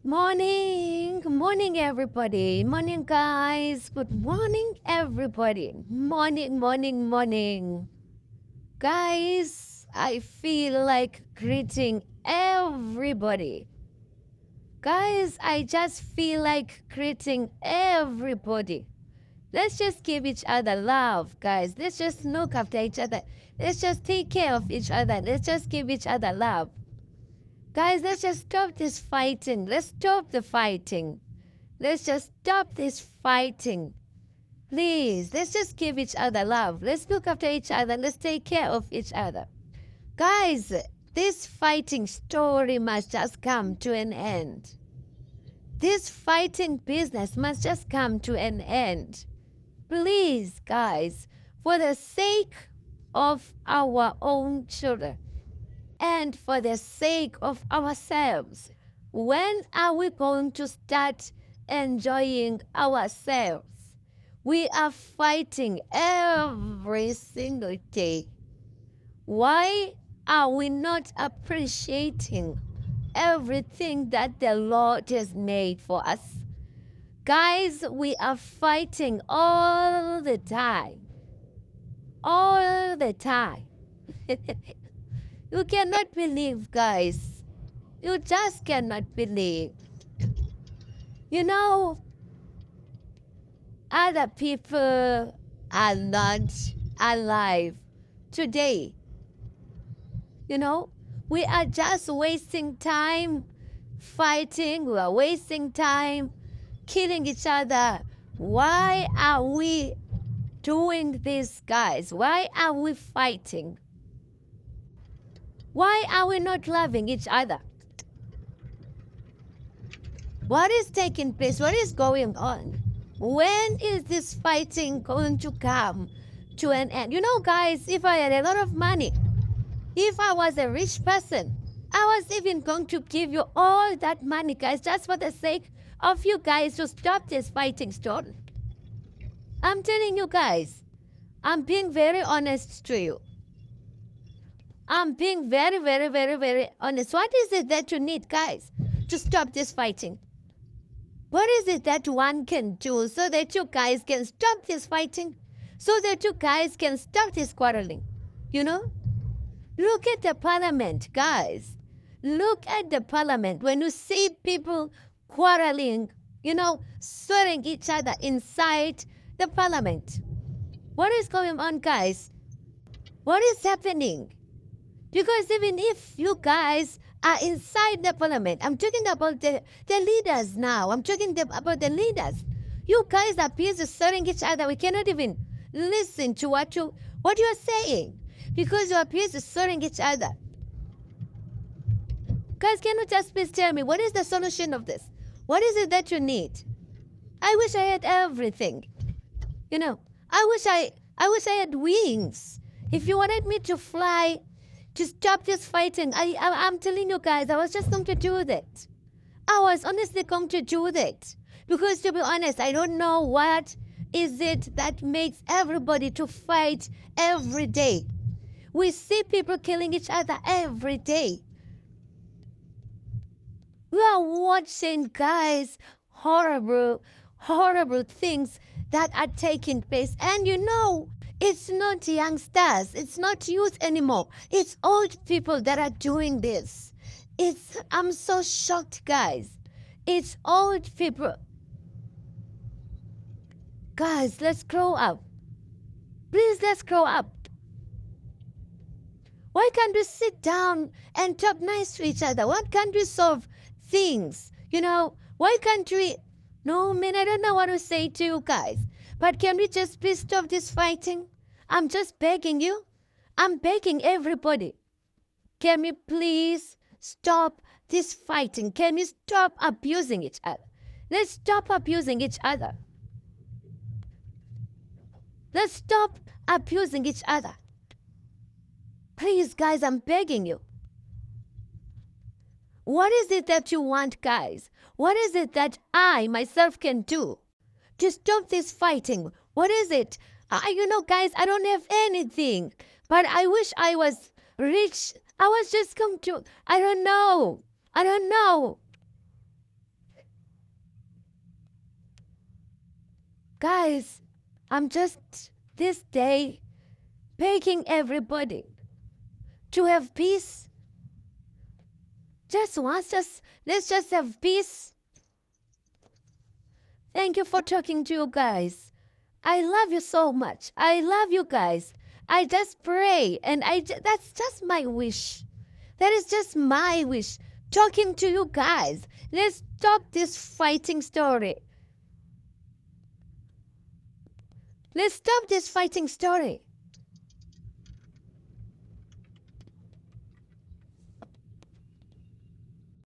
Morning, morning, everybody. Morning, guys. Good morning, everybody. Morning, morning, morning. Guys, I feel like greeting everybody. Guys, I just feel like greeting everybody. Let's just give each other love, guys. Let's just look after each other. Let's just take care of each other. Let's just give each other love. Guys, let's just stop this fighting. Let's stop the fighting. Let's just stop this fighting. Please, let's just give each other love. Let's look after each other. Let's take care of each other. Guys, this fighting story must just come to an end. This fighting business must just come to an end. Please, guys, for the sake of our own children and for the sake of ourselves, when are we going to start enjoying ourselves? We are fighting every single day. Why are we not appreciating everything that the Lord has made for us? Guys, we are fighting all the time. All the time. You cannot believe, guys. You just cannot believe. You know, other people are not alive today. You know, we are just wasting time fighting. We are wasting time killing each other. Why are we doing this, guys? Why are we fighting? Why are we not loving each other? What is taking place? What is going on? When is this fighting going to come to an end? You know, guys, if I had a lot of money, if I was a rich person, I was even going to give you all that money, guys, just for the sake of you guys to stop this fighting story. I'm telling you guys, I'm being very honest to you. I'm being very, very, very, very honest. What is it that you need, guys, to stop this fighting? What is it that one can do so that you guys can stop this fighting? So that you guys can stop this quarreling? You know? Look at the parliament, guys. Look at the parliament. When you see people quarreling, swearing each other inside the parliament. What is going on, guys? What is happening? Because even if you guys are inside the parliament, I'm talking about the leaders now. I'm talking about the leaders. You guys are busy swearing each other. We cannot even listen to what you are saying because you are busy swearing each other. Guys, can you just please tell me what is the solution of this? What is it that you need? I wish I had everything. I wish I had wings. If you wanted me to fly, to stop this fighting, I'm telling you guys, I was just going to do that. I was honestly going to do that. Because to be honest, I don't know what is it that makes everybody to fight every day. We see people killing each other every day. We are watching, guys, horrible things that are taking place. And it's not youngsters. It's not youth anymore. It's old people that are doing this. I'm so shocked, guys. It's old people. Guys, let's grow up. Please, let's grow up. Why can't we sit down and talk nice to each other? Why can't we solve things? Why can't we? No, man, I don't know what to say to you guys. But can we just please stop this fighting? I'm just begging you. I'm begging everybody. Can we please stop this fighting? Can we stop abusing each other? Let's stop abusing each other. Let's stop abusing each other. Please, guys, I'm begging you. What is it that you want, guys? What is it that I, myself, can do to stop this fighting? What is it? Guys, I don't have anything, but I wish I was rich. I was just going to, I don't know. Guys, I'm just this day begging everybody to have peace. Just once, just let's just have peace. Thank you for talking to you guys. I love you so much. I love you guys. I just pray, and that's just my wish. That is just my wish. Talking to you guys. Let's stop this fighting story. Let's stop this fighting story.